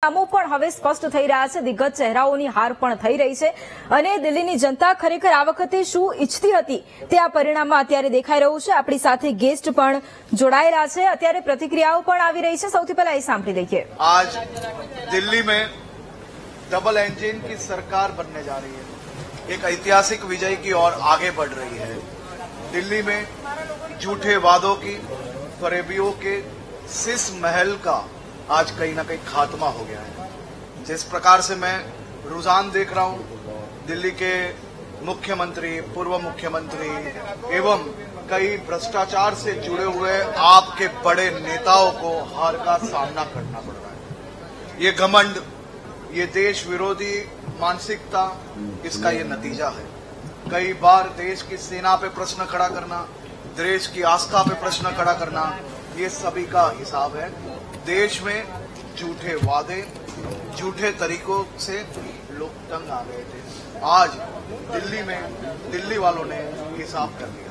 નામો પણ હવે સ્પષ્ટ થઈ રહ્યા છે, દિગ્ગજ ચહેરાઓની હાર પણ થઈ રહી છે અને દિલ્હીની જનતા ખરેખર આ વખતે શું ઈચ્છતી હતી તે આ પરિણામમાં અત્યારે દેખાઈ રહ્યું છે। આપણી સાથે ગેસ્ટ પણ જોડાયેલા છે, અત્યારે પ્રતિક્રિયાઓ પણ આવી રહી છે। સૌથી પહેલા એ સાંભળી લઈએ। आज दिल्ली में डबल इंजन की सरकार बनने जा रही है, एक ऐतिहासिक विजय की ओर आगे बढ़ रही है। दिल्ली में झूठे वादों की, फरेबियों के शीश महल का आज कहीं ना कहीं खात्मा हो गया है। जिस प्रकार से मैं रुझान देख रहा हूं, दिल्ली के मुख्यमंत्री, पूर्व मुख्यमंत्री एवं कई भ्रष्टाचार से जुड़े हुए आपके बड़े नेताओं को हार का सामना करना पड़ रहा है। ये घमंड, ये देश विरोधी मानसिकता, इसका ये नतीजा है। कई बार देश की सेना पे प्रश्न खड़ा करना, देश की आस्था पे प्रश्न खड़ा करना, ये सभी का हिसाब है। देश में झूठे वादे, झूठे तरीकों से लोग तंग आ गए थे। आज दिल्ली में दिल्ली वालों ने हिसाब कर दिया।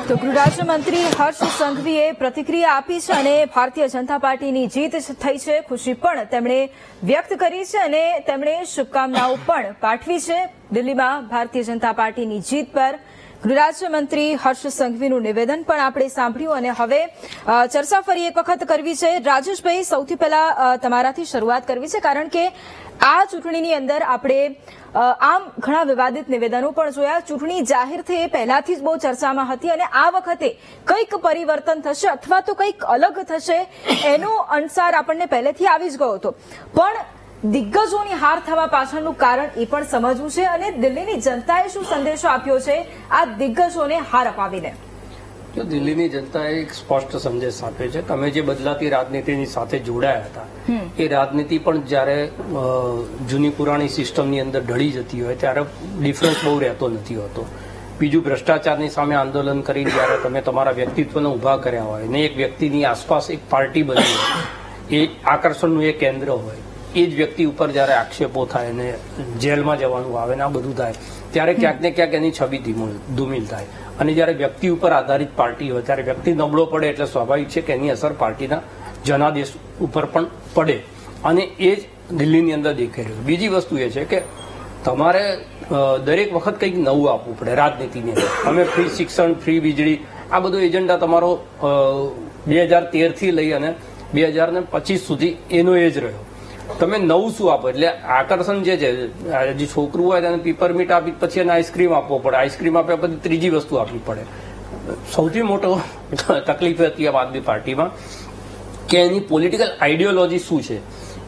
तो गृह राज्य मंत्री हर्ष संघवीए प्रतिक्रिया आपी છે અને ભારતીય જનતા પાર્ટીની જીત થઈ છે, ખુશી પણ તેમણે વ્યક્ત કરી છે અને તેમણે શુભકામનાઓ પણ પાઠવી છે। દિલ્હીમાં ભારતીય જનતા પાર્ટીની જીત પર ગૃહ રાજ્યમંત્રી હર્ષ સંઘવીનું નિવેદન પણ આપણે સાંભળ્યું અને હવે ચર્ચા ફરી એક વખત કરવી છે। રાજેશભાઈ, સૌથી પહેલા તમારાથી શરૂઆત કરવી છે, કારણ કે આ ચૂંટણીની અંદર આપણે આમ ઘણા વિવાદિત નિવેદનો પણ જોયા। ચૂંટણી જાહેર થઈ એ પહેલાથી જ બહુ ચર્ચામાં હતી અને આ વખતે કંઈક પરિવર્તન થશે અથવા તો કંઈક અલગ થશે એનો અંસાર આપણને પહેલેથી આવી જ ગયો હતો, પણ દિગ્ગજોની હાર થવા પાછળનું કારણ એ પણ સમજવું છે અને દિલ્હીની જનતાએ શું સંદેશો આપ્યો છે આ દિગ્ગજોને હાર અપાવીને। દિલ્હીની જનતાએ એક સ્પષ્ટ સંદેશ આપ્યો છે। તમે જે બદલાતી રાજનીતિની સાથે જોડાયા હતા એ રાજનીતિ પણ જયારે જૂની પુરાણી સિસ્ટમની અંદર ઢળી જતી હોય ત્યારે ડિફરન્સ બહુ રહેતો નથી હોતો। બીજું, ભ્રષ્ટાચારની સામે આંદોલન કરી જયારે તમે તમારા વ્યક્તિત્વને ઉભા કર્યા હોય ને એક વ્યક્તિની આસપાસ એક પાર્ટી બની હોય, એ આકર્ષણનું એક કેન્દ્ર હોય, એ જ વ્યક્તિ ઉપર જયારે આક્ષેપો થાય ને જેલમાં જવાનું આવે ને આ બધું થાય ત્યારે ક્યાંક ને ક્યાંક એની છબી ધૂમિલ થાય અને જયારે વ્યક્તિ ઉપર આધારિત પાર્ટી હોય ત્યારે વ્યક્તિ નબળો પડે એટલે સ્વાભાવિક છે કે એની અસર પાર્ટીના જનાદેશ ઉપર પણ પડે અને એ જ દિલ્હીની અંદર દેખાઈ રહ્યું। બીજી વસ્તુ એ છે કે તમારે દરેક વખત કંઈક નવું આપવું પડે રાજનીતિની અંદર। અમે ફ્રી શિક્ષણ, ફ્રી વીજળી, આ બધો એજન્ડા તમારો 2013 થી લઈ અને 2025 સુધી એનો એ જ રહ્યો। તમે નવું શું આપો એટલે આકર્ષણ જે છે, જે છોકરું હોય તેને પીપરમીટ આપી પછી એને આઈસ્ક્રીમ આપવો પડે, આઈસ્ક્રીમ આપ્યા પછી ત્રીજી વસ્તુ આપવી પડે। સૌથી મોટો તકલીફ હતી આમ આદમી પાર્ટીમાં કે એની પોલિટિકલ આઈડિયોલોજી શું છે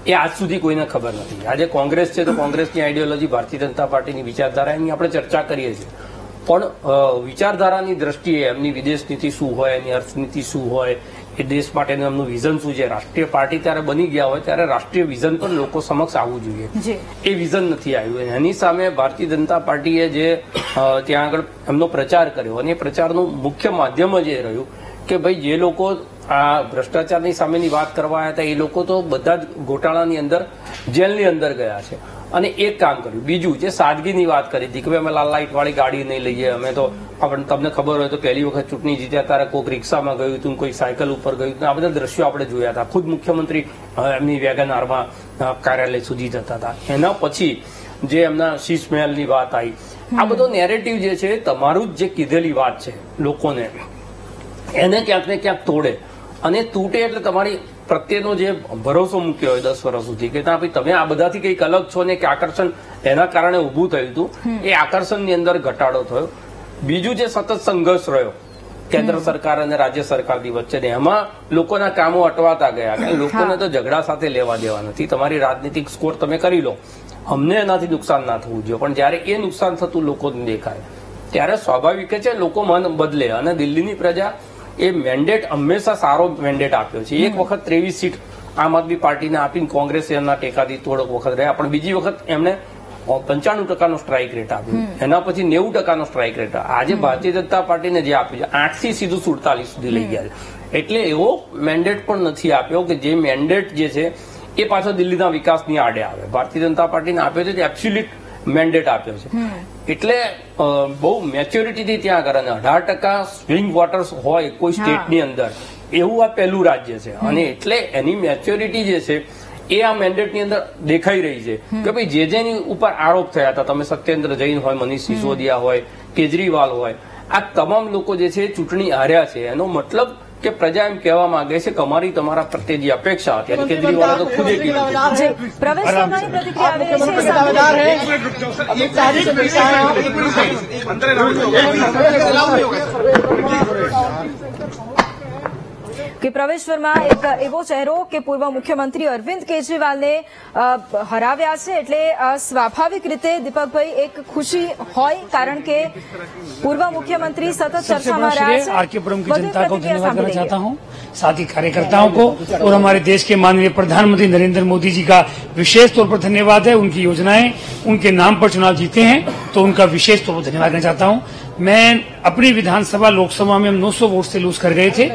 એ આજ સુધી કોઈને ખબર નથી। આજે કોંગ્રેસ છે તો કોંગ્રેસની આઈડિયોલોજી, ભારતીય જનતા પાર્ટીની વિચારધારા, એની આપણે ચર્ચા કરીએ છીએ, પણ વિચારધારાની દ્રષ્ટિએ એમની વિદેશ નીતિ શું હોય, એની અર્થનીતિ શું હોય, એ દેશ માટેનું એમનું વિઝન શું છે, રાષ્ટ્રીય પાર્ટી ત્યારે બની ગયા હોય ત્યારે રાષ્ટ્રીય વિઝન પણ લોકો સમક્ષ આવવું જોઈએ, એ વિઝન નથી આવ્યું। એની સામે ભારતીય જનતા પાર્ટીએ જે ત્યાં આગળ એમનો પ્રચાર કર્યો અને એ પ્રચારનું મુખ્ય માધ્યમ જ એ રહ્યું કે ભાઈ જે લોકો આ ભ્રષ્ટાચારની સામેની વાત કરવા આવ્યા હતા એ લોકો તો બધા જ ગોટાળાની અંદર જેલની અંદર ગયા છે અને એક કામ કર્યું। બીજું, જે સાદગીની વાત કરી હતી કે ભાઈ અમે લાલ લાઇટ વાળી ગાડી નહીં લઈએ, અમે તો તમને ખબર હોય તો પહેલી વખત ચૂંટણી જીત્યા ત્યારે કોઈક રિક્ષામાં ગયું હતું, કોઈ સાયકલ ઉપર ગયું હતું, આ બધા દ્રશ્યો આપણે જોયા હતા। ખુદ મુખ્યમંત્રી એમની વેગનારમાં કાર્યાલય સુધી જતા હતા। એના પછી જે એમના શીશ મહેલની વાત આવી, આ બધો નેરેટિવ જે છે તમારું જ જે કીધેલી વાત છે લોકોને એને ક્યાંક ને ક્યાંક તોડે અને તૂટે એટલે તમારી પ્રત્યેનો જે ભરોસો મૂક્યો હોય 10 વર્ષ સુધી કે ભાઈ તમે આ બધાથી કંઈક અલગ છો ને કે આકર્ષણ એના કારણે ઉભું થયું હતું, એ આકર્ષણની અંદર ઘટાડો થયો। બીજું, જે સતત સંઘર્ષ રહ્યો કેન્દ્ર સરકાર અને રાજ્ય સરકારની વચ્ચે, એમાં લોકોના કામો અટવાતા ગયા કે લોકોને તો ઝઘડા સાથે લેવા દેવા નથી, તમારી રાજનીતિક સ્કોર તમે કરી લો, અમને એનાથી નુકસાન ના થવું જોઈએ, પણ જયારે એ નુકસાન થતું લોકોને દેખાય ત્યારે સ્વાભાવિક છે લોકો મન બદલે અને દિલ્હીની પ્રજા એ મેન્ડેટ હંમેશા સારો મેન્ડેટ આપ્યો છે। એક વખત 23 સીટ આમ આદમી પાર્ટીને આપીને કોંગ્રેસે એમના ટેકાથી થોડોક વખત રહ્યા, પણ બીજી વખત એમણે 95% સ્ટ્રાઇક રેટ આપ્યો, એના પછી 90% સ્ટ્રાઇક રેટ। આજે ભારતીય જનતા પાર્ટીને જે આપ્યું છે 8 થી સીધું 47 સુધી લઈ ગયા છે, એટલે એવો મેન્ડેટ પણ નથી આપ્યો કે જે મેન્ડેટ જે છે એ પાછો દિલ્હીના વિકાસની આડે આવે। ભારતીય જનતા પાર્ટીને આપ્યો છે એબ્સોલ્યુટ મેન્ડેટ આપ્યો છે. એટલે બહુ મેચ્યોરિટીથી ત્યાં કરે, 18% સ્વિંગ વોટર્સ હોય કોઈ સ્ટેટની અંદર, એવું આ પહેલું રાજ્ય છે. અને એટલે એની મેચ્યોરિટી જે છે એ આ મેન્ડેટની અંદર દેખાઈ રહી છે કે ભાઈ જેની ઉપર આરોપ થયા હતા, તમે સત્યેન્દ્ર જૈન હોય, મનીષ સિસોદિયા હોય, કેજરીવાલ હોય, આ તમામ લોકો જે છે ચૂંટણી હાર્યા છે. એનો મતલબ કે પ્રજા એમ કહેવા માંગે છે કે અમારી તમારા પ્રત્યે જે અપેક્ષા હતી, અને કેજરીવાલે તો ખુદ કીધું. પ્રવેશ કરવાની પ્રતિક્રિયા આવી છે કે પ્રવેશ વર્મા એક એવો ચહેરો કે પૂર્વ મુખ્યમંત્રી અરવિંદ કેજરીવાલને હરાવ્યા છે, એટલે સ્વાભાવિક રીતે દીપકભાઈ એક ખુશી હોય, કારણ કે पूर्व मुख्यमंत्री सतत चर्चा में रहा है. आर के पुरम की जनता को धन्यवाद करना चाहता हूं, साथ ही कार्यकर्ताओं को और हमारे देश के माननीय प्रधानमंत्री नरेंद्र मोदी जी का विशेष तौर पर धन्यवाद है. उनकी योजनाएं उनके नाम पर चुनाव जीते हैं तो उनका विशेष तौर पर धन्यवाद करना चाहता हूं. मैं अपनी विधानसभा लोकसभा में हम 900 वोट से लूज कर गए थे.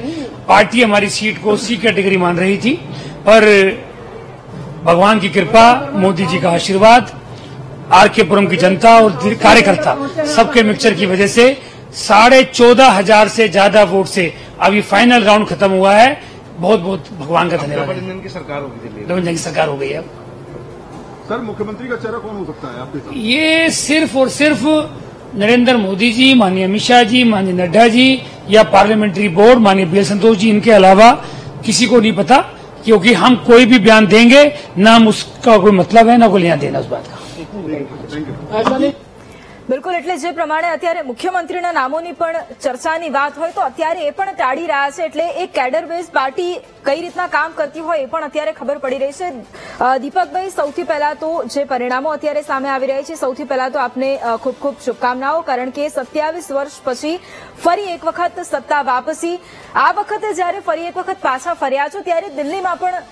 पार्टी हमारी सीट को सी कैटेगरी मान रही थी, पर भगवान की कृपा, मोदी जी का आशीर्वाद, आर के पुरम की जनता और कार्यकर्ता सबके मिक्सचर की वजह से 14,500 से ज्यादा वोट से अभी फाइनल राउंड खत्म हुआ है. बहुत बहुत भगवान का धन्यवाद. डबल इंजन की सरकार होगी दिल्ली. डबल इंजन की सरकार हो गई है. सर, मुख्यमंत्री का चेहरा कौन हो सकता है आपके? ये सिर्फ और सिर्फ नरेंद्र मोदी जी, माननीय अमित शाह जी, माननीय नड्डा जी या पार्लियामेंट्री बोर्ड माननीय बीएल संतोष जी, इनके अलावा किसी को नहीं पता, क्योंकि हम कोई भी बयान देंगे ना हम उसका कोई मतलब है ना कोई लेना देना उस बात का. બિલકુલ, એટલે જે પ્રમાણે અત્યારે મુખ્યમંત્રીના નામોની પણ ચર્ચાની વાત હોય તો અત્યારે એ પણ ટાળી રહ્યા છે. એટલે એક કેડર બેઝ પાર્ટી કઈ રીતના કામ કરતી હોય એ પણ અત્યારે ખબર પડી રહી છે. દીપકભાઈ, સૌથી પહેલા તો જે પરિણામો અત્યારે સામે આવી રહ્યા છે, સૌથી પહેલા તો આપને ખૂબ ખૂબ શુભકામનાઓ, કારણ કે 27 વર્ષ પછી ફરી એક વખત સત્તા વાપસી. આ વખતે જયારે ફરી એક વખત પાછા ફર્યા છો ત્યારે દિલ્હીમાં પણ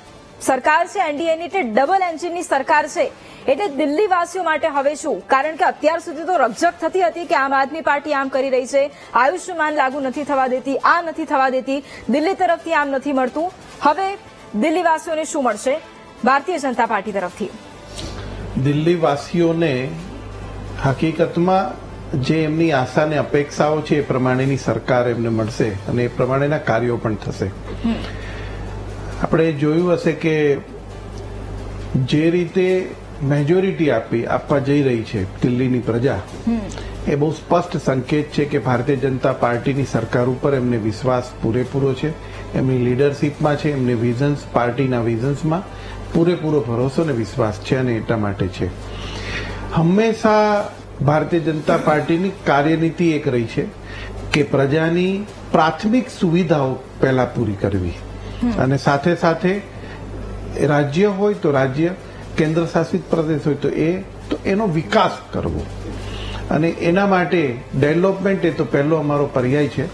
સરકાર છે એનડીએની, એટલે ડબલ એન્જિનની સરકાર છે. એટલે દિલ્હીવાસીઓ માટે હવે શું? કારણ કે અત્યાર સુધી તો રકઝક થતી હતી કે આમ આદમી પાર્ટી આમ કરી રહી છે, આયુષ્યમાન લાગુ નથી થવા દેતી, આ નથી થવા દેતી, દિલ્હી તરફથી આમ નથી મળતું. હવે દિલ્હીવાસીઓને શું મળશે ભારતીય જનતા પાર્ટી તરફથી? દિલ્હીવાસીઓને હકીકતમાં જે એમની આશા અને અપેક્ષાઓ છે એ પ્રમાણેની સરકાર એમને મળશે અને એ પ્રમાણેના કાર્યો પણ થશે. આપણે જોયું હશે કે જે રીતે મેજોરિટી આપવા જઈ રહી છે દિલ્હીની પ્રજા, એ બહુ સ્પષ્ટ સંકેત છે કે ભારતીય જનતા પાર્ટીની સરકાર ઉપર એમને વિશ્વાસ પૂરેપૂરો છે, એમની લીડરશીપમાં છે, એમને વિઝન્સ, પાર્ટીના વિઝન્સમાં પૂરેપૂરો ભરોસો અને વિશ્વાસ છે. અને એટલા માટે છે હંમેશા ભારતીય જનતા પાર્ટીની કાર્યનીતિ એક રહી છે કે પ્રજાની પ્રાથમિક સુવિધાઓ પહેલા પૂરી કરવી, અને સાથે સાથે રાજ્ય હોય તો રાજ્ય, કેન્દ્ર શાસિત પ્રદેશ હોય તો એનો વિકાસ કરવો. અને એના માટે ડેવલપમેન્ટ એ તો પહેલો અમારો પર્યાય છે,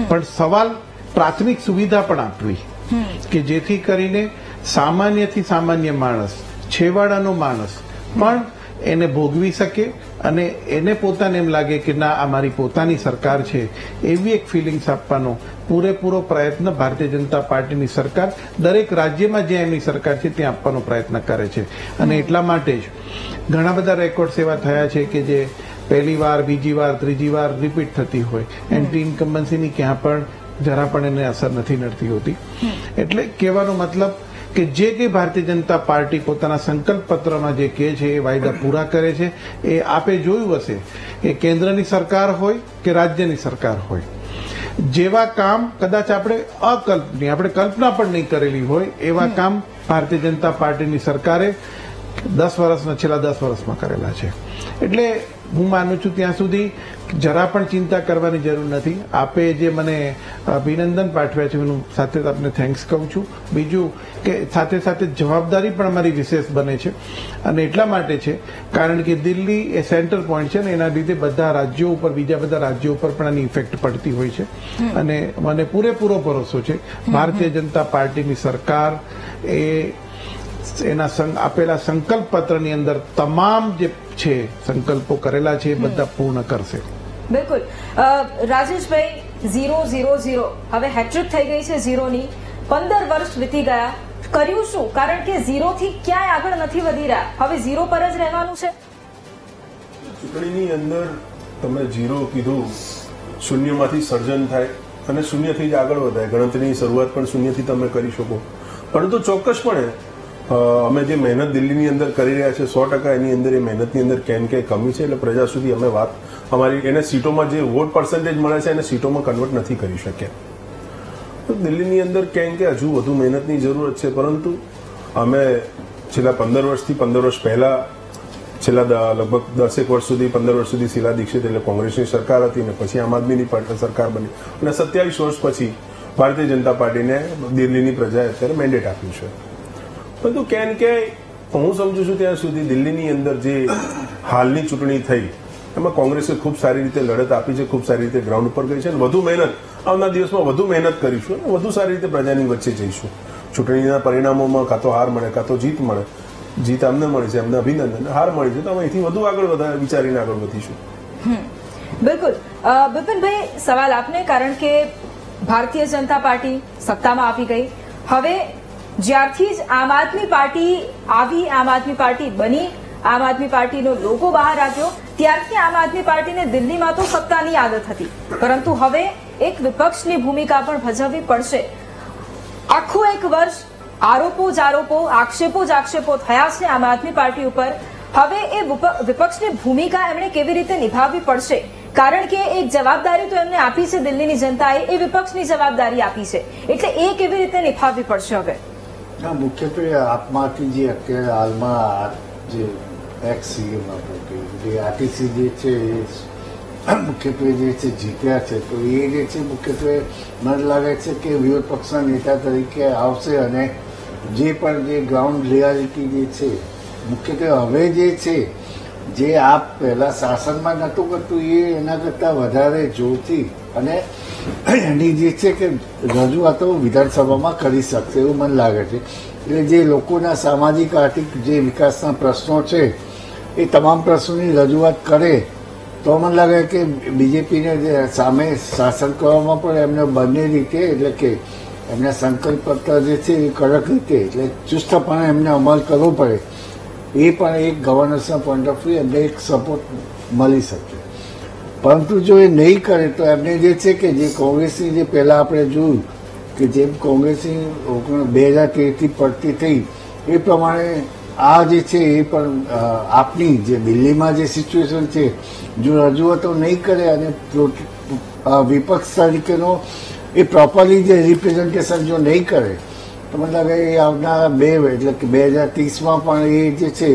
પણ સવાલ પ્રાથમિક સુવિધા પણ આપવી કે જેથી કરીને સામાન્યથી સામાન્ય માણસ, છેવાડાનો માણસ પણ એને ભોગવી શકે અને એને પોતાને એમ લાગે કે ના આ મારી પોતાની સરકાર છે, એવી એક ફિલિંગ્સ આપવાનો પૂરેપૂરો પ્રયત્ન ભારતીય જનતા પાર્ટીની સરકાર દરેક રાજ્યમાં જ્યાં એમની સરકાર છે ત્યાં આપવાનો પ્રયત્ન કરે છે. અને એટલા માટે જ ઘણા બધા રેકોર્ડ્સ એવા થયા છે કે જે પહેલી વાર, બીજી વાર, ત્રીજી વાર રિપીટ થતી હોય. એન્ટી ઇન્કમ્બન્સીની ક્યાં પણ જરા પણ એને અસર નથી નડતી હોતી. એટલે કહેવાનો મતલબ કે જે કંઈ ભારતીય જનતા પાર્ટી પોતાના સંકલ્પ પત્રમાં જે કહે છે એ વાયદા પૂરા કરે છે. એ આપે જોયું હશે કે કેન્દ્રની સરકાર હોય કે રાજ્યની સરકાર હોય, જેવા કામ કદાચ આપણે કલ્પના પણ નહીં કરેલી હોય એવા કામ ભારતીય જનતા પાર્ટીની સરકારે છેલ્લા 10 વર્ષમાં કરેલા છે. એટલે હું માનું છું ત્યાં સુધી જરા પણ ચિંતા કરવાની જરૂર નથી. આપે જે મને અભિનંદન પાઠવ્યા છે એનું સાથે આપને થેન્ક્સ કહું છું. બીજું કે સાથે સાથે જવાબદારી પણ અમારી વિશેષ બને છે, અને એટલા માટે છે કારણ કે દિલ્હી એ સેન્ટર પોઈન્ટ છે ને એના લીધે બધા રાજ્યો ઉપર, બીજા બધા રાજ્યો ઉપર પણ આની ઇફેક્ટ પડતી હોય છે. અને મને પૂરેપૂરો ભરોસો છે ભારતીય જનતા પાર્ટીની સરકાર એ એના આપેલા સંકલ્પ પત્રની અંદર તમામ જે છે સંકલ્પો કરેલા છે એ બધા પૂર્ણ કરશે. બિલકુલ. રાજેશભાઈ, 0-0-0 હવે હેટ્રિક થઈ ગઈ છે ઝીરોની. 15 વર્ષ વીતી ગયા, કર્યું શું? કારણ કે 0 થી ક્યાંય આગળ નથી વધી રહ્યા, હવે 0 પર જ રહેવાનું છે. ચૂંટણીની અંદર તમે ઝીરો કીધું, શૂન્યમાંથી સર્જન થાય અને શૂન્યથી જ આગળ વધાય. ગણતરીની શરૂઆત પણ શૂન્યથી તમે કરી શકો. પરંતુ ચોક્કસપણે અમે જે મહેનત દિલ્હીની અંદર કરી રહ્યા છે 100% એની અંદર એ મહેનતની અંદર કેમ કે કમી છે. એટલે પ્રજા સુધી અમે વાત અમારી એને સીટોમાં જે વોટ પર્સન્ટેજ મળે છે એને સીટોમાં કન્વર્ટ નથી કરી શક્યા. તો દિલ્હીની અંદર કેમ કે હજુ વધુ મહેનતની જરૂરત છે. પરંતુ અમે છેલ્લા 15 વર્ષથી 15 વર્ષ પહેલા છેલ્લા લગભગ 10 વર્ષ સુધી 15 વર્ષ સુધી શીલા દીક્ષિત એટલે કોંગ્રેસની સરકાર હતી ને પછી આમ આદમીની સરકાર બની અને 27 વર્ષ પછી ભારતીય જનતા પાર્ટીને દિલ્હીની પ્રજાએ અત્યારે મેન્ડેટ આપ્યું છે. પરંતુ કેમ કે હું સમજુ છું ત્યાં સુધી દિલ્હીની અંદર જે હાલની ચૂંટણી થઈ એમાં કોંગ્રેસે ખૂબ સારી રીતે લડત આપી છે, ખૂબ સારી રીતે ગ્રાઉન્ડ ઉપર કરી છે અને વધુ મહેનત આવનાર દિવસમાં વધુ મહેનત કરીશું અને વધુ સારી રીતે પ્રજાની વચ્ચે જઈશું. ચૂંટણીના પરિણામોમાં કાં તો હાર મળે કાં તો જીત મળે. જીત અમને મળી છે, અમને અભિનંદન. હાર મળી છે તો અમે અહીંથી વધુ આગળ વિચારીને આગળ વધીશું. બિલકુલ. બિપિનભાઈ, સવાલ આપને, કારણ કે ભારતીય જનતા પાર્ટી સત્તામાં આવી ગઈ. હવે જ્યારથી જ આમ આદમી પાર્ટી આવી, આમ આદમી પાર્ટી બની, આમ આદમી પાર્ટીનો લોગો બહાર આવ્યો, ત્યારથી આમ આદમી પાર્ટીને દિલ્હીમાં તો સત્તાની આદત હતી, પરંતુ હવે એક વિપક્ષની ભૂમિકા પણ ભજવવી પડશે. આખું એક વર્ષ આરોપો જ આરોપો, આક્ષેપો જ આક્ષેપો થયા છે આમ આદમી પાર્ટી ઉપર. હવે એ વિપક્ષની ભૂમિકા એમણે કેવી રીતે નિભાવવી પડશે? કારણ કે એક જવાબદારી તો એમને આપી છે દિલ્હીની જનતાએ, એ વિપક્ષની જવાબદારી આપી છે, એટલે એ કેવી રીતે નિભાવવી પડશે હવે? મુખ્યત્વે આપમાંથી જે અત્યારે હાલમાં જે એક્સ સીએમ જે આરટીસી જે છે એ મુખ્યત્વે જે છે જીત્યા છે, તો એ જે છે મુખ્યત્વે મને લાગે છે કે વિરોધ પક્ષના નેતા તરીકે આવશે અને જે પણ જે ગ્રાઉન્ડ રિયાલિટી જે છે મુખ્યત્વે હવે જે છે જે આપ પહેલા શાસનમાં નહોતું કરતું એ એના કરતાં વધારે જોરથી અને એની જે છે કે રજૂઆતો વિધાનસભામાં કરી શકશે એવું મને લાગે છે. એટલે જે લોકોના સામાજિક આર્થિક જે વિકાસના પ્રશ્નો છે એ તમામ પ્રશ્નોની રજૂઆત કરે તો મને લાગે કે બીજેપીને સામે શાસન કરવામાં પણ એમને બંને રીતે એટલે કે એમના સંકલ્પ પત્ર જે છે એ કડક રીતે એટલે ચુસ્તપણે એમને અમલ કરવો પડે, એ પણ એક ગવર્નન્સના પોઈન્ટ ઓફ વ્યૂ એમને એક સપોર્ટ મળી શકે. પરંતુ જો એ નહીં કરે તો એમને જે છે કે જે કોંગ્રેસની જે પહેલાં આપણે જોયું કે જેમ કોંગ્રેસની 2013થી પડતી થઈ એ પ્રમાણે આ જે છે એ પણ આપની જે દિલ્હીમાં જે સિચ્યુએશન છે જો રજૂઆતો નહીં કરે અને વિપક્ષ તરીકેનો એ પ્રોપરલી જે રિપ્રેઝન્ટેશન જો નહીં કરે તો મને લાગે એ આવનારા એટલે કે 2030માં પણ એ જે છે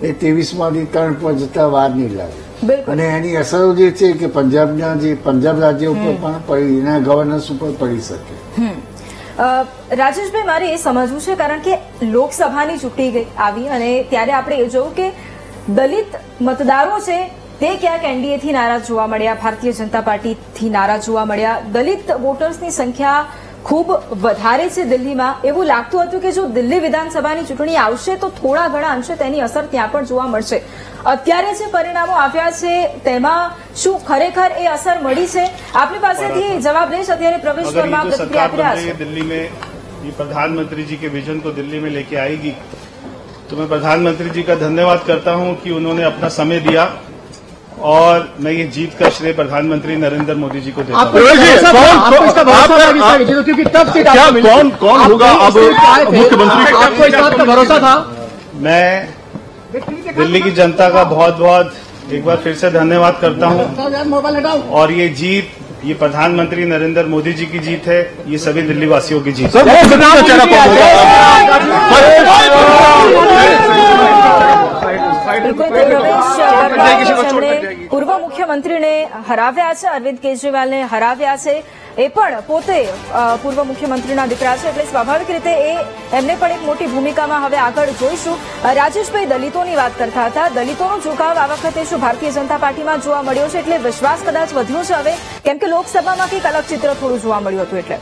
એ 23માંથી 3 પર જતા વાર નહીં લાગે. અને એની અસરો જે છે કે પંજાબના જે પંજાબ રાજ્ય ઉપર પણ એના ગવર્નન્સ ઉપર પડી શકે. રાજેશભાઈ, મારે એ સમજવું છે, કારણ કે લોકસભાની ચૂંટણી આવી અને ત્યારે આપણે એ જોયું કે દલિત મતદારો છે તે ક્યાંક એનડીએથી નારાજ જોવા મળ્યા, ભારતીય જનતા પાર્ટીથી નારાજ જોવા મળ્યા. દલિત વોટર્સની સંખ્યા ખૂબ વધારે છે દિલ્હીમાં. એવું લાગતું હતું કે જો દિલ્હી વિધાનસભાની ચૂંટણી આવશે તો થોડા ઘણા અંશે તેની અસર ત્યાં પણ જોવા મળશે. અત્યારે જે પરિણામો આવ્યા છે તેમાં શું ખરેખર એ અસર મળી છે? આપની પાસેથી જવાબ લઈશ. અત્યારે प्रवेश वर्मा प्रतिक्रिया આપી રહ્યા છે. दिल्ली में ये प्रधानमंत्री जी के विजन को दिल्ली में लेके आएगी, तो मैं प्रधानमंत्री जी का धन्यवाद करता हूं कि उन्होंने अपना समय दिया और मैं ये जीत का श्रेय प्रधानमंत्री नरेंद्र मोदी जी को देता हूं. कौन होगा अब मुख्यमंत्री? आपको इस बात का भरोसा था? मैं दिल्ली की जनता का बहुत बहुत एक बार फिर से धन्यवाद करता हूं और ये जीत ये प्रधानमंत्री नरेंद्र मोदी जी की जीत है, ये सभी दिल्ली वासियों की जीत है. પૂર્વ મુખ્યમંત્રીને હરાવ્યા છે, અરવિંદ કેજરીવાલને હરાવ્યા છે. એ પણ પોતે પૂર્વ મુખ્યમંત્રીના દીકરા છે, એટલે સ્વાભાવિક રીતે એમને પણ એક મોટી ભૂમિકામાં હવે આગળ જોઈશું. રાજેશભાઈ, દલિતોની વાત કરતા હતા. દલિતોનો ઝુકાવ આ વખતે શું ભારતીય જનતા પાર્ટીમાં જોવા મળ્યો છે, એટલે વિશ્વાસ કદાચ વધ્યો છે હવે, કેમ કે લોકસભામાં કંઈક અલગ ચિત્ર થોડું જોવા મળ્યું હતું. એટલે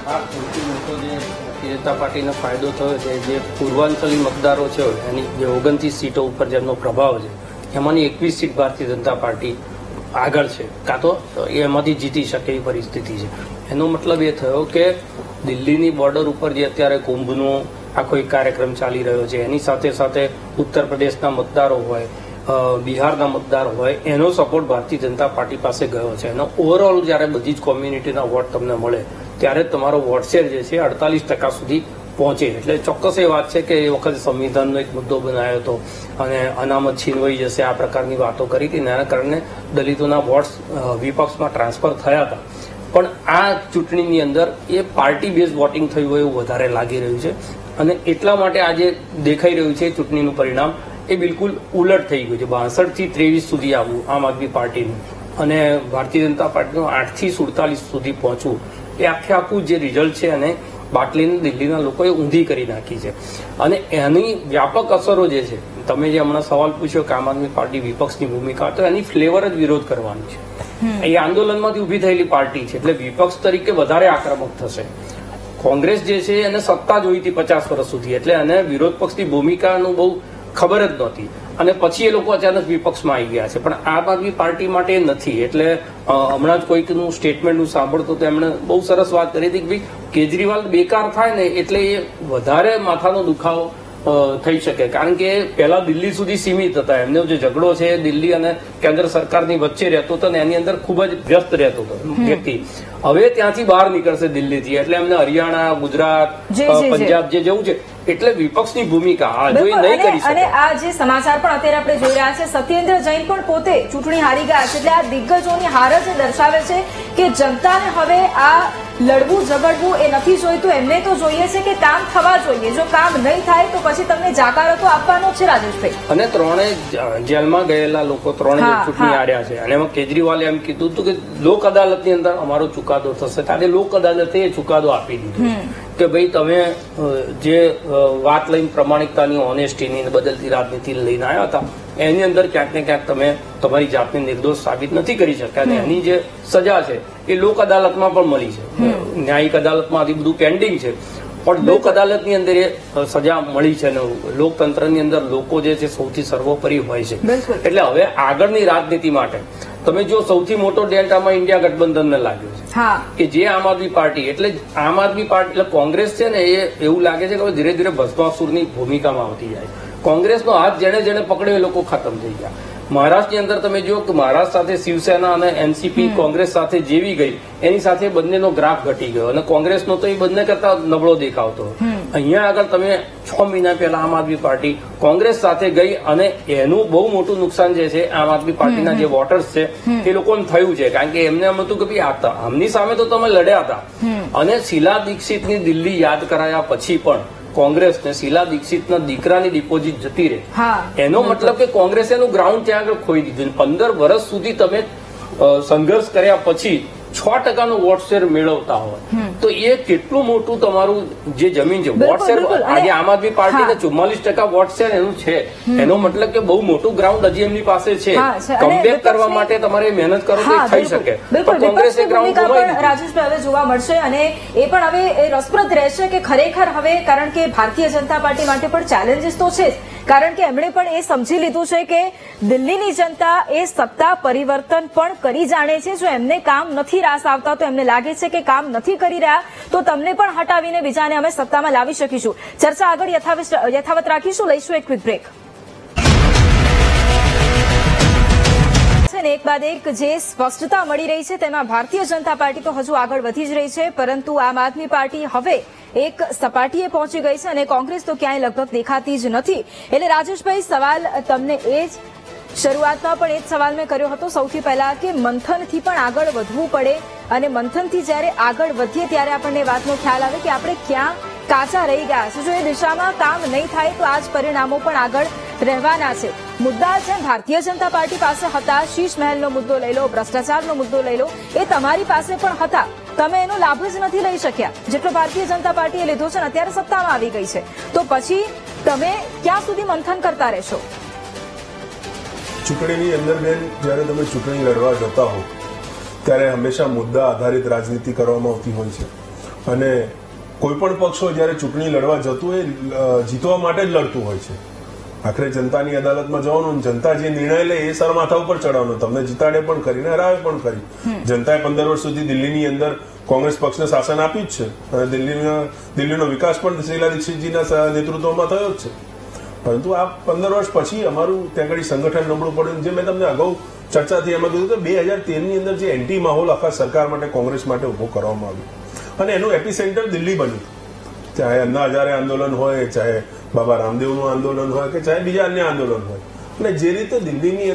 ભારતીય જનતા પાર્ટીનો ફાયદો થયો છે. જે પૂર્વાંચલી મતદારો છે એની જે 29 સીટો ઉપર જેમનો પ્રભાવ છે એમાંની 21 સીટ ભારતીય જનતા પાર્ટી આગળ છે, કાં તો એમાંથી જીતી શકે એવી પરિસ્થિતિ છે. એનો મતલબ એ થયો કે દિલ્હીની બોર્ડર ઉપર જે અત્યારે કુંભનો આખો એક કાર્યક્રમ ચાલી રહ્યો છે એની સાથે સાથે ઉત્તર પ્રદેશના મતદારો હોય, બિહારના મતદાર હોય એનો સપોર્ટ ભારતીય જનતા પાર્ટી પાસે ગયો છે. એનો ઓવરઓલ જયારે બધી જ કોમ્યુનિટીના વોટ તમને મળે ત્યારે તમારો વોટ શેર જે છે 48% સુધી પહોંચે. એટલે ચોક્કસ એ વાત છે કે એ વખતે સંવિધાનનો એક મુદ્દો બનાવ્યો હતો અને અનામત છીનવાઈ જશે આ પ્રકારની વાતો કરી હતી. એના કારણે દલિતોના વોટ્સ વિપક્ષમાં ટ્રાન્સફર થયા હતા. પણ આ ચૂંટણીની અંદર એ પાર્ટી બેઝ વોટિંગ થયું હોય એવું વધારે લાગી રહ્યું છે અને એટલા માટે આજે દેખાઈ રહ્યું છે ચૂંટણીનું પરિણામ એ બિલકુલ ઉલટ થઈ ગયું છે. 62 થી 23 સુધી આવવું આમ આદમી પાર્ટીનું અને ભારતીય જનતા પાર્ટીનું 8 થી 47 સુધી પહોંચવું એ આખું જે રિઝલ્ટ છે અને બાટલીને દિલ્હીના લોકોએ ઊંધી કરી નાખી છે. અને એની વ્યાપક અસરો જે છે, તમે જે હમણાં સવાલ પૂછ્યો કે આમ આદમી પાર્ટી વિપક્ષની ભૂમિકા, તો એની ફ્લેવર જ વિરોધ કરવાની છે. એ આંદોલનમાંથી ઉભી થયેલી પાર્ટી છે એટલે વિપક્ષ તરીકે વધારે આક્રમક થશે. કોંગ્રેસ જે છે એને સત્તા જોઈ હતી 50 વર્ષ સુધી એટલે એને વિરોધ પક્ષની ભૂમિકાનું બહુ ખબર જ નહોતી અને પછી એ લોકો અચાનક વિપક્ષમાં આવી ગયા છે. પણ આમ આદમી પાર્ટી માટે નથી. એટલે હમણાં જ કોઈકનું સ્ટેટમેન્ટ હું સાંભળતો તો એમણે બહુ સરસ વાત કરી હતી કે ભાઈ કેજરીવાલ બેકાર થાય ને એટલે એ વધારે માથાનો દુખાવો થઈ શકે, કારણ કે પહેલા દિલ્હી સુધી સીમિત હતા. એમનો જે ઝઘડો છે દિલ્હી અને કેન્દ્ર સરકારની વચ્ચે રહેતો હતો ને એની અંદર ખૂબ જ વ્યસ્ત રહેતો હતો વ્યક્તિ. હવે ત્યાંથી બહાર નીકળશે દિલ્હીથી એટલે એમને હરિયાણા, ગુજરાત, પંજાબ જે જવું છે એટલે વિપક્ષની ભૂમિકા આ જોઈ નહીં કરી શકે. અને આ જે સમાચાર પણ અત્યારે આપણે જોઈ રહ્યા છે, સત્યેન્દ્ર જૈન પણ પોતે ચૂંટણી હારી ગયા છે. એટલે આ દિગ્ગજોની હાર જ દર્શાવે છે કે જનતાને હવે આ લડવું ઝઘડવું એ નથી જોઈતું. એમને તો જોઈએ છે કે કામ થવા જોઈએ. જો કામ નહીં થાય તો પછી તમને જાકારો તો આપવાનો છે રાજેશભાઈ. અને ત્રણે જેલમાં ગયેલા લોકો ત્રણે ચૂંટણી હાર્યા છે અને એમાં કેજરીવાલે એમ કીધું હતું કે લોક અદાલતની અંદર અમારો ચુકાદો થશે. ત્યારે લોક અદાલતે એ ચુકાદો આપી દીધો કે ભાઈ તમે જે વાત લઈને પ્રમાણિકતાની, ઓનેસ્ટીની બદલતી રાજનીતિ લઈને આવ્યા હતા એની અંદર ક્યાંક ને ક્યાંક તમે તમારી જાતને નિર્દોષ સાબિત નથી કરી શક્યા અને એની જે સજા છે એ લોક અદાલતમાં પણ મળી છે. ન્યાયિક અદાલતમાં હજી બધું પેન્ડિંગ છે પણ લોક અદાલતની અંદર એ સજા મળી છે અને લોકતંત્રની અંદર લોકો જે છે સૌથી સર્વોપરી હોય છે. એટલે હવે આગળની રાજનીતિ માટે તમે જો સૌથી મોટો ડેલ્ટામાં ઇન્ડિયા ગઠબંધનને લાગ્યો છે કે જે આમ આદમી પાર્ટી એટલે આમ આદમી પાર્ટી એટલે કોંગ્રેસ છે ને એ એવું લાગે છે કે ધીરે ધીરે ભસ્માસુરની ભૂમિકામાં આવતી જાય. કોંગ્રેસનો હાથ જેને જેને પકડ્યો એ લોકો ખતમ થઈ ગયા. મહારાષ્ટ્રની અંદર તમે જુઓ કે મહારાષ્ટ્ર સાથે શિવસેના અને એનસીપી કોંગ્રેસ સાથે જેવી ગઈ એની સાથે બંનેનો ગ્રાફ ઘટી ગયો અને કોંગ્રેસનો તો એ બંને કરતા નબળો દેખાવતો. અહીંયા આગળ તમે 6 મહિના પહેલા આમ આદમી પાર્ટી કોંગ્રેસ સાથે ગઈ અને એનું બહુ મોટું નુકસાન જે છે આમ આદમી પાર્ટીના જે વોટર્સ છે એ લોકોને થયું છે, કારણ કે એમને એમ હતું કે ભાઈ આમની સામે તો તમે લડ્યા હતા અને શીલા દીક્ષિતની દિલ્હી યાદ કરાયા પછી પણ કોંગ્રેસને શીલા દીક્ષિતના દીકરાની ડિપોઝિટ જતી રહે. એનો મતલબ કે કોંગ્રેસે એનું ગ્રાઉન્ડ ત્યાં આગળ ખોઈ દીધું. 15 વર્ષ સુધી તમે સંઘર્ષ કર્યા પછી 6% વોટ શેર મેળવતા હોય તો એ કેટલું મોટું તમારું જે જમીન છે. વોટ શેર આજે આમ આદમી પાર્ટીને 44% વોટ શેર એનું છે. એનો મતલબ કે બહુ મોટું ગ્રાઉન્ડ હજી એમની પાસે છે. કમબેક કરવા માટે તમારે મહેનત કરો તો થઈ શકે. પણ કોંગ્રેસે ગ્રાઉન્ડ રાજેશભાઈ હવે જોવા મળશે અને એ પણ હવે રસપ્રદ રહેશે કે ખરેખર હવે, કારણ કે ભારતીય જનતા પાર્ટી માટે પણ ચેલેન્જીસ તો છે જ, કારણ કે એમણે પણ એ સમજી લીધું છે કે દિલ્હીની જનતા એ સત્તા પરિવર્તન પણ કરી જાણે છે. જો એમને કામ નથી રાસ આવતા તો એમને લાગે છે કે કામ નથી કરી રહ્યા તો તમને પણ હટાવીને બીજાને અમે સત્તામાં લાવી શકીશું. ચર્ચા આગળ યથાવત રાખીશું. લઈશું એક ક્વિક બ્રેક. એક બાદ એક જે સ્પષ્ટતા મળી રહી છે તેમાં ભારતીય જનતા પાર્ટી તો હજુ આગળ વધી જ રહી છે, પરંતુ આમ આદમી પાર્ટી હવે એક સપાટીએ પહોંચી ગઈ છે અને કોંગ્રેસ તો ક્યાંય લગભગ દેખાતી જ નથી. એટલે રાજેશભાઈ, સવાલ તમને એ જ શરૂઆતમાં પણ એ જ સવાલ મેં કર્યો હતો સૌથી પહેલા કે મંથનથી પણ આગળ વધવું પડે અને મંથનથી જ્યારે આગળ વધીએ ત્યારે આપણને વાતનો ખ્યાલ આવે કે આપણે ક્યાં કાચા રહી ગયા છે. જો એ દિશામાં કામ નહીં થાય તો આ જ પરિણામો પણ આગળ રહેવાના છે. મુદ્દા છે ભારતીય જનતા પાર્ટી પાસે હતા, શીશ મહેલનો મુદ્દો લઈ લો, ભ્રષ્ટાચારનો મુદ્દો લઈ લો, એ તમારી પાસે પણ હતા. તમે એનો લાભ જ નથી લઈ શક્યા જેટલો ભારતીય જનતા પાર્ટીએ લીધો છે ને અત્યારે સત્તામાં આવી ગઈ છે. તો પછી તમે ક્યાં સુધી મંથન કરતા રહેશો? ચૂંટણીની અંદર બેન, જ્યારે તમે ચૂંટણી લડવા જતા હો ત્યારે હંમેશા મુદ્દા આધારિત રાજનીતિ કરવામાં આવતી હોય છે અને કોઈ પણ પક્ષો જ્યારે ચૂંટણી લડવા જતું એ જીતવા માટે જ લડતું હોય છે. આખરે જનતાની અદાલતમાં જવાનું, જનતા જે નિર્ણય લે એ સર માથા ઉપર ચડાવવાનો. તમને જીતાડે પણ કરીને હરાવે પણ કરી. જનતાએ 15 વર્ષ સુધી દિલ્હીની અંદર કોંગ્રેસ પક્ષને શાસન આપ્યું જ છે અને દિલ્હીનો વિકાસ પણ શીલા દીક્ષિતજીના નેતૃત્વમાં થયો જ છે. પરંતુ આ 15 વર્ષ પછી અમારું ત્યાં આગળ સંગઠન નબળું પડ્યું. જે મેં તમને અગાઉ ચર્ચા થઈ એમાં કીધું કે 2013ની અંદર જે એન્ટી માહોલ આખા સરકાર માટે કોંગ્રેસ માટે ઉભો કરવામાં આવ્યો અને એનું એપિસેન્ટર દિલ્હી બન્યું. ચાહે અન્ના હજારે આંદોલન હોય, ચાહે બાબા રામદેવનું આંદોલન હોય કે ચાહે બીજા અન્ય આંદોલન હોય, અને જે રીતે દિલ્હીની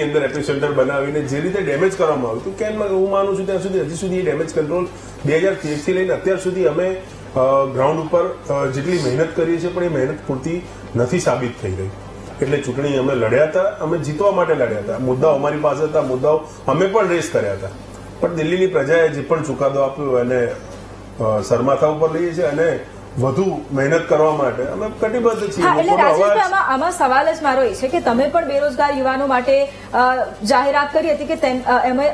અંદર એપિસેન્ટર બનાવીને જે રીતે ડેમેજ કરવામાં આવ્યું હતું, કેમ હું માનું છું ત્યાં સુધી હજી સુધી ડેમેજ કંટ્રોલ 2013થી લઈને અત્યાર સુધી અમે ગ્રાઉન્ડ ઉપર જેટલી મહેનત કરીએ છીએ પણ એ મહેનત પૂરતી નથી સાબિત થઈ રહી. એટલે ચૂંટણી અમે લડ્યા હતા, અમે જીતવા માટે લડ્યા હતા, મુદ્દાઓ અમારી પાસે હતા, મુદ્દાઓ અમે પણ રેસ કર્યા હતા, પણ દિલ્હીની પ્રજાએ જે પણ ચુકાદો આપ્યો એને સરમાથા ઉપર લઈએ છીએ અને વધુ મહેનત કરવા માટે અમે કટિબદ્ધ છીએ. એટલે રાજેશભાઈ, આમાં સવાલ જ મારો એ છે કે તમે પણ બેરોજગાર યુવાનો માટે જાહેરાત કરી હતી કે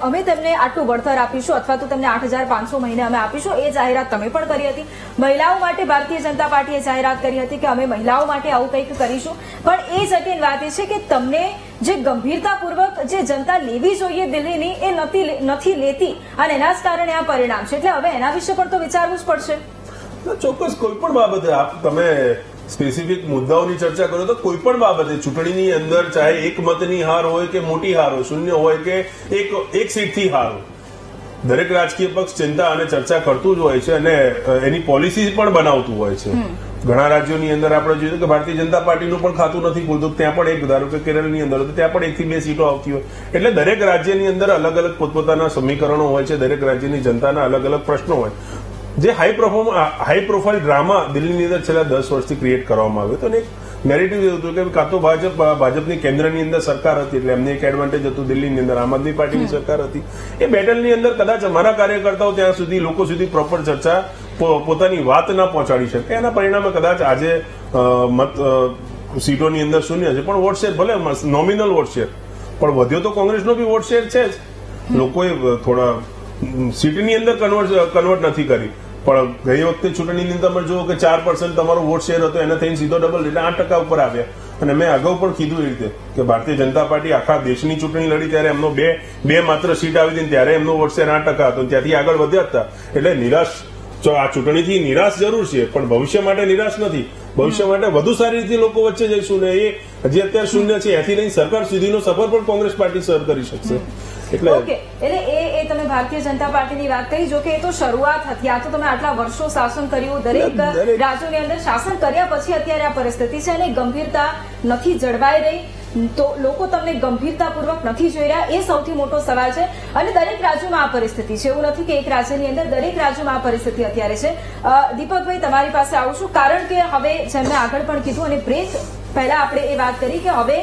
અમે તેમને આટલું વળતર આપીશું અથવા તો તેમને 8,500 મહિને અમે આપીશું. એ જાહેરાત તમે પણ કરી હતી. મહિલાઓ માટે ભારતીય જનતા પાર્ટીએ જાહેરાત કરી હતી કે અમે મહિલાઓ માટે આવું કંઈક કરીશું. પણ એ જટિલ વાત એ છે કે તમને જે ગંભીરતાપૂર્વક જે જનતા લેવી જોઈએ દિલ્હીની એ નથી લેતી અને એના જ કારણે આ પરિણામ છે. એટલે હવે એના વિશે પણ તો વિચારવું જ પડશે. ચોક્કસ કોઈ પણ બાબતે તમે સ્પેસિફિક મુદ્દાઓની ચર્ચા કરો તો કોઈ પણ બાબતે ચૂંટણીની અંદર ચાહે એક મતની હાર હોય કે મોટી હાર હોય, શૂન્ય હોય કે એક સીટથી હાર હોય, દરેક રાજકીય પક્ષ ચિંતા અને ચર્ચા કરતું જ હોય છે અને એની પોલિસી પણ બનાવતું હોય છે. ઘણા રાજ્યોની અંદર આપણે જોયું કે ભારતીય જનતા પાર્ટીનું પણ ખાતું નથી ખુલતું, ત્યાં પણ એક ધારો કે કેરળની અંદર ત્યાં પણ 1 થી 2 સીટો આવતી હોય. એટલે દરેક રાજ્યની અંદર અલગ અલગ પોતપોતાના સમીકરણો હોય છે, દરેક રાજ્યની જનતાના અલગ અલગ પ્રશ્નો હોય. જે હાઈ પ્રોફાઇલ ડ્રામા દિલ્હીની અંદર છેલ્લા 10 વર્ષથી ક્રિએટ કરવામાં આવ્યો હતો અને એક નેરેટિવ એવું હતું કે કાં તો ભાજપની કેન્દ્રની અંદર સરકાર હતી એટલે એમને એક એડવાન્ટેજ હતું, દિલ્હીની અંદર આમ આદમી પાર્ટીની સરકાર હતી. એ બેટલની અંદર કદાચ અમારા કાર્યકર્તાઓ ત્યાં સુધી લોકો સુધી પ્રોપર ચર્ચા પોતાની વાત ના પહોંચાડી શકે. એના પરિણામે કદાચ આજે સીટોની અંદર શૂન્ય છે, પણ વોટ શેર ભલે નોમિનલ વોટ શેર પણ વધ્યો તો કોંગ્રેસનો બી વોટ શેર છે જ. લોકોએ થોડા સીટની અંદર કન્વર્ટ નથી કરી, પણ ગઈ વખતે ચૂંટણીની તમે જુઓ કે 4% તમારો વોટ શેર હતો, એને થઈને સીધો ડબલ એટલે 8% ઉપર આવ્યા. અને મેં અગાઉ પણ કીધું એ રીતે કે ભારતીય જનતા પાર્ટી આખા દેશની ચૂંટણી લડી ત્યારે એમનો બે માત્ર સીટ આવી હતી ત્યારે એમનો વોટ શેર 8% હતો, ત્યાંથી આગળ વધ્યા હતા. એટલે નિરાશ આ ચૂંટણીથી નિરાશ જરૂર છે પણ ભવિષ્ય માટે નિરાશ નથી. ભવિષ્ય માટે વધુ સારી રીતે લોકો વચ્ચે જઈશું ને એ હજી અત્યારે શૂન્ય છે, એથી લઈને સરકાર સુધીનો સફર પણ કોંગ્રેસ પાર્ટી સર કરી શકશે. ઓકે, એટલે એ તમે ભારતીય જનતા પાર્ટીની વાત કરી. જો કે એ તો શરૂઆત હતી, આ તો તમે આટલા વર્ષો શાસન કર્યું, દરેક રાજ્યોની અંદર શાસન કર્યા પછી અત્યારે આ પરિસ્થિતિ છે અને ગંભીરતા નથી જળવાઈ રહી, તો લોકો તમને ગંભીરતાપૂર્વક નથી જોઈ રહ્યા, એ સૌથી મોટો સવાલ છે. અને દરેક રાજ્યોમાં આ પરિસ્થિતિ છે, એવું નથી કે એક રાજ્યની અંદર, દરેક રાજ્યોમાં આ પરિસ્થિતિ અત્યારે છે. દીપકભાઈ, તમારી પાસે આવું છું કારણ કે હવે જેમ મેં આગળ પણ કીધું અને બ્રેક પહેલા આપણે એ વાત કરી કે હવે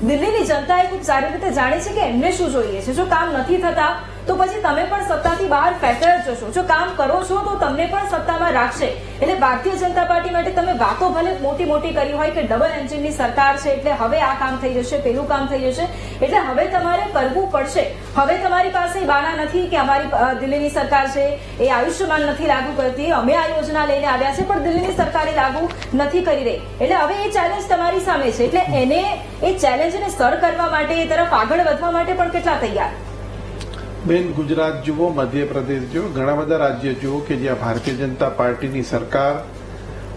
દિલ્હીની જનતાએ ખૂબ સારી રીતે જાણે છે કે એમને શું જોઈએ છે. જો કામ નથી થતા તો પછી તમે પણ સત્તાથી બહાર ફેંકાઈ જશો, જો કામ કરો છો તો તમને પણ સત્તામાં રાખશે. એટલે ભારતીય જનતા પાર્ટી માટે તમે વાતો ભલે મોટી મોટી કરી હોય કે ડબલ એન્જિનની સરકાર છે એટલે હવે આ કામ થઈ જશે, પેલું કામ થઈ જશે, એટલે હવે તમારે કરવું પડશે. હવે તમારી પાસે બાના નથી કે અમારી દિલ્હીની સરકાર છે એ આયુષ્યમાન નથી લાગુ કરતી, અમે આ યોજના લઈને આવ્યા છે પણ દિલ્હીની સરકારે લાગુ નથી કરી રહી. એટલે હવે એ ચેલેન્જ તમારી સામે છે, એટલે એ ચેલેન્જને સર કરવા માટે, એ તરફ આગળ વધવા માટે પણ કેટલા તૈયાર? બેન, ગુજરાત જુઓ, મધ્યપ્રદેશ જુઓ, ઘણા બધા રાજ્ય જુઓ કે જ્યાં ભારતીય જનતા પાર્ટીની સરકાર,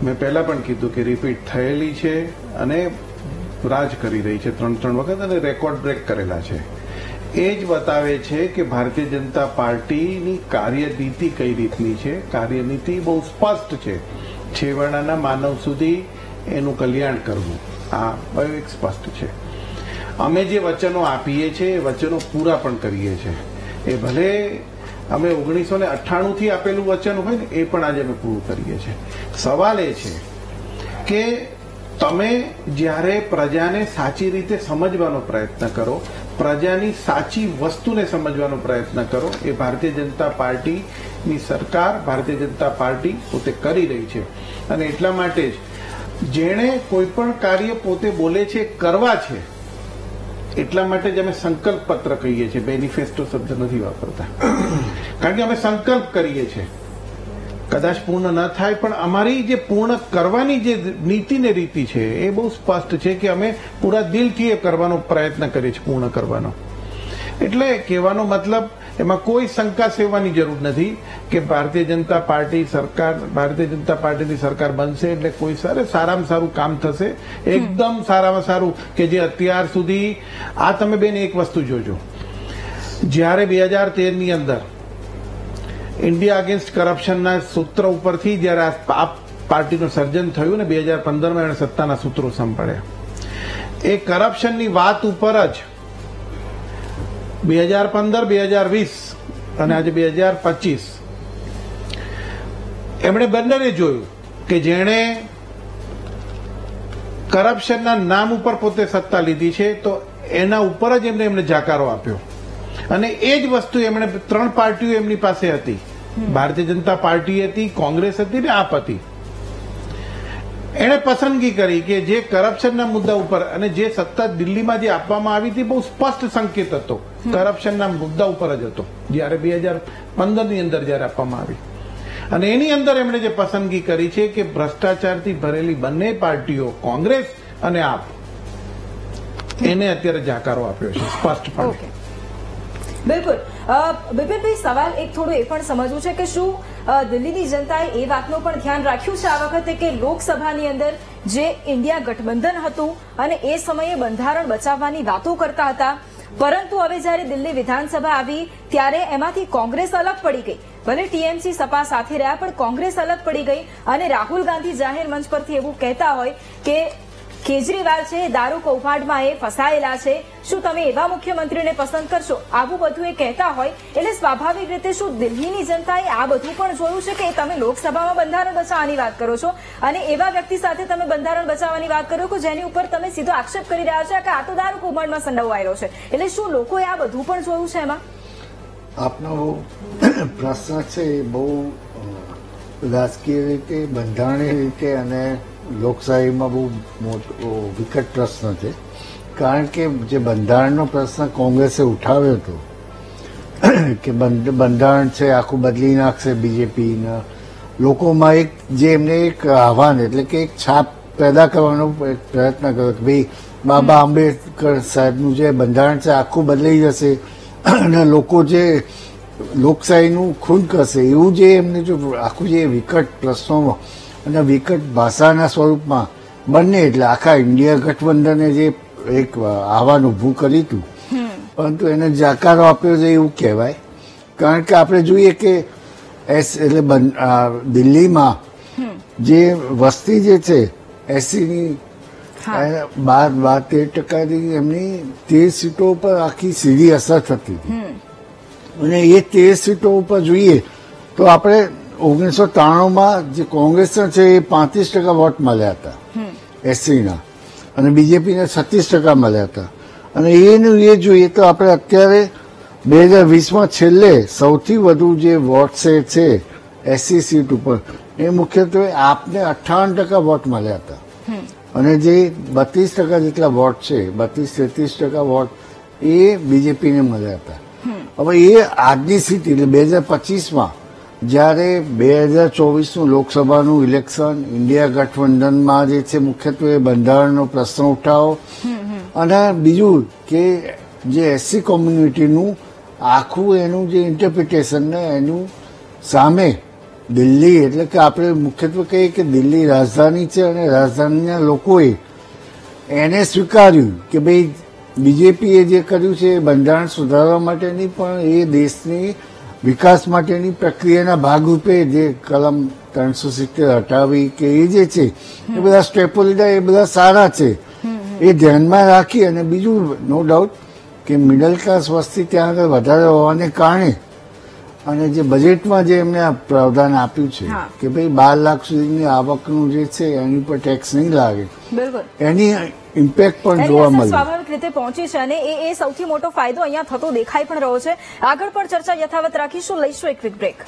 મેં પહેલા પણ કીધું કે રિપીટ થયેલી છે અને રાજ કરી રહી છે 3 વખત અને રેકોર્ડ બ્રેક કરેલા છે. એ જ બતાવે છે કે ભારતીય જનતા પાર્ટીની કાર્યનીતિ કઈ રીતની છે. કાર્યનીતિ બહુ સ્પષ્ટ છે, છેવાડાના માનવ સુધી એનું કલ્યાણ કરવું, આ બહુ એક સ્પષ્ટ છે. અમે જે વચનો આપીએ છીએ એ વચનો પૂરા પણ કરીએ છીએ. એ ભલે અમે 1998થી આપેલું વચન હોય ને એ પણ આજે અમે પૂરું કરીએ છીએ. સવાલ એ છે કે તમે જ્યારે પ્રજાને સાચી રીતે સમજવાનો પ્રયત્ન કરો, પ્રજાની સાચી વસ્તુને સમજવાનો પ્રયત્ન કરો, એ ભારતીય જનતા પાર્ટીની સરકાર, ભારતીય જનતા પાર્ટી પોતે કરી રહી છે. અને એટલા માટે જ જેણે કોઈ પણ કાર્ય પોતે બોલે છે કરવા છે, એટલા માટે જ અમે સંકલ્પ પત્ર કહીએ છીએ, બેનિફેસ્ટો શબ્દ નથી વાપરતા, કારણ કે અમે સંકલ્પ કરીએ છીએ. કદાચ પૂર્ણ ન થાય પણ અમારી જે પૂર્ણ કરવાની જે નીતિ ને રીતિ છે એ બહુ સ્પષ્ટ છે કે અમે પૂરા દિલથી એ કરવાનો પ્રયત્ન કરીએ છીએ, પૂર્ણ કરવાનો. એટલે કહેવાનો મતલબ એમાં કોઈ શંકા સેવવાની જરૂર નથી કે ભારતીય જનતા પાર્ટીની સરકાર બનશે એટલે કોઈ સારામાં સારું કામ થશે, એકદમ સારામાં સારું કે જે અત્યાર સુધી. આ તમે બેન એક વસ્તુ જોજો, જ્યારે 2013ની અંદર ઇન્ડિયા અગેન્સ્ટ કરપ્શનના સૂત્ર ઉપરથી જયારે આ પાર્ટીનું સર્જન થયું ને 2015માં એણે સત્તાના સૂત્રો સંભાળ્યા, એ કરપ્શનની વાત ઉપર જ 2015, 2020 અને આજે 2025 એમણે બંનેને જોયું કે જેણે કરપ્શનના નામ ઉપર પોતે સત્તા લીધી છે તો એના ઉપર જ એમને જાકારો આપ્યો. અને એ જ વસ્તુ એમણે 3 પાર્ટીઓ એમની પાસે હતી, ભારતીય જનતા પાર્ટી હતી, કોંગ્રેસ હતી ને આપ હતી. એણે પસંદગી કરી કે જે કરપ્શનના મુદ્દા ઉપર અને જે સત્તા દિલ્હીમાં જે આપવામાં આવી હતી બહુ સ્પષ્ટ સંકેત હતો, કરપ્શનના મુદ્દા ઉપર જ હતો જયારે 2015ની અંદર જયારે આપવામાં આવી. અને એની અંદર એમણે જે પસંદગી કરી છે કે ભ્રષ્ટાચારથી ભરેલી બંને પાર્ટીઓ કોંગ્રેસ અને આપ એને અત્યારે જાકારો આપ્યો છે સ્પષ્ટપણે. બિલકુલ. બિપિનભાઈ, સવાલ એક થોડું એ પણ સમજવું છે કે શું દિલ્હીની જનતાએ એ વાતનું પણ ધ્યાન રાખ્યું છે આ વખતે કે લોકસભાની અંદર જે ઇન્ડિયા ગઠબંધન હતું અને એ સમયે બંધારણ બચાવવાની વાતો કરતા હતા, પરંતુ હવે જયારે દિલ્હી વિધાનસભા આવી ત્યારે એમાંથી કોંગ્રેસ અલગ પડી ગઈ. ભલે ટીએમસી સપા સાથે રહ્યા પણ કોંગ્રેસ અલગ પડી ગઈ અને રાહુલ ગાંધી જાહેર મંચ પરથી એવું કહેતા હોય કે કેજરીવાલ છે દારૂ કૌભાંડમાં એ ફસાયેલા છે, શું તમે એવા મુખ્યમંત્રીને પસંદ કરશો, આવું બધું એ કહેતા હોય એટલે સ્વાભાવિક રીતે શું દિલ્હીની જનતાએ આ બધું પણ જોયું છે કે તમે લોકસભામાં બંધારણ બચાવવાની વાત કરો છો અને એવા વ્યક્તિ સાથે તમે બંધારણ બચાવવાની વાત કરો કે જેની ઉપર તમે સીધો આક્ષેપ કરી રહ્યા છો કે આ તો દારૂ કૌભાંડમાં સંડોવાયેલો છે, એટલે શું લોકોએ આ બધું પણ જોયું છે? એમાં આપનો પ્રશ્ન છે એ બહુ રાજકીય રીતે, બંધારણીય રીતે અને લોકશાહીમાં બહુ મોટો વિકટ પ્રશ્ન છે. કારણ કે જે બંધારણનો પ્રશ્ન કોંગ્રેસે ઉઠાવ્યો હતો કે બંધારણ છે આખું બદલી નાખશે બીજેપીના લોકોમાં, એક જે એમને એક આહવાન એટલે કે એક છાપ પેદા કરવાનો પ્રયત્ન કર્યો કે ભાઈ બાબા આંબેડકર સાહેબનું જે બંધારણ છે આખું બદલાઈ જશે અને લોકો જે લોકશાહીનું ખૂન કરશે, એવું જે એમને જો આખું જે વિકટ પ્રશ્નો અને વિકટ ભાષાના સ્વરૂપમાં બંને એટલે આખા ઇન્ડિયા ગઠબંધને જે એક આહવાન ઉભું કર્યું હતું, પરંતુ એને જાકારો આપ્યો છે એવું કહેવાય. કારણ કે આપણે જોઈએ કે એટલે દિલ્હીમાં જે વસ્તી જે છે 80ની 12-13% એમની 13 સીટો ઉપર આખી સીધી અસર થતી હતી અને એ 13 સીટો ઉપર જોઈએ તો આપણે 1993માં જે કોંગ્રેસના છે એ 35% વોટ મળ્યા હતા 80ના અને બીજેપીને 36% મળ્યા હતા. અને એનું એ જોઈએ તો આપણે અત્યારે 2020માં છેલ્લે સૌથી વધુ જે વોટ શેર છે 80 સીટ ઉપર એ મુખ્યત્વે આપને 58% વોટ મળ્યા હતા અને જે 32% જેટલા વોટ છે 32-33% વોટ એ બીજેપીને મળ્યા હતા. હવે એ આજની સ્થિતિ એટલે 2025માં જ્યારે 2024નું લોકસભાનું ઇલેક્શન, ઇન્ડિયા ગઠબંધનમાં જે છે મુખ્યત્વે બંધારણનો પ્રશ્ન ઉઠાવો અને બીજું કે જે એસસી કોમ્યુનિટીનું આખું એનું જે ઇન્ટરપ્રિટેશન ને એનું સામે દિલ્હી એટલે કે આપણે મુખ્યત્વે કહીએ કે દિલ્હી રાજધાની છે અને રાજધાનીના લોકોએ એને સ્વીકાર્યું કે ભાઈ બીજેપીએ જે કર્યું છે એ બંધારણ સુધારવા માટેની પણ એ દેશની વિકાસ માટેની પ્રક્રિયાના ભાગરૂપે જે કલમ 370 હટાવી કે એ જે છે એ બધા સ્ટેપો લીધા, એ બધા સારા છે, એ ધ્યાનમાં રાખી. અને બીજું નો ડાઉટ કે મિડલ ક્લાસ વસ્તી ત્યાં આગળ વધારે હોવાને કારણે અને જે બજેટમાં જે એમને પ્રાવધાન આપ્યું છે કે ભાઈ 12 લાખ સુધીની આવકનું જે છે એની ઉપર ટેક્સ નહીં લાગે, એની ઇમ્પેક્ટ પણ જોવા મળે સ્વાભાવિક રીતે પહોંચી છે અને એ સૌથી મોટો ફાયદો અહીંયા થતો દેખાઈ પણ રહ્યો છે. આગળ પણ ચર્ચા યથાવત રાખીશું, લઈશું એક ક્વિક બ્રેક.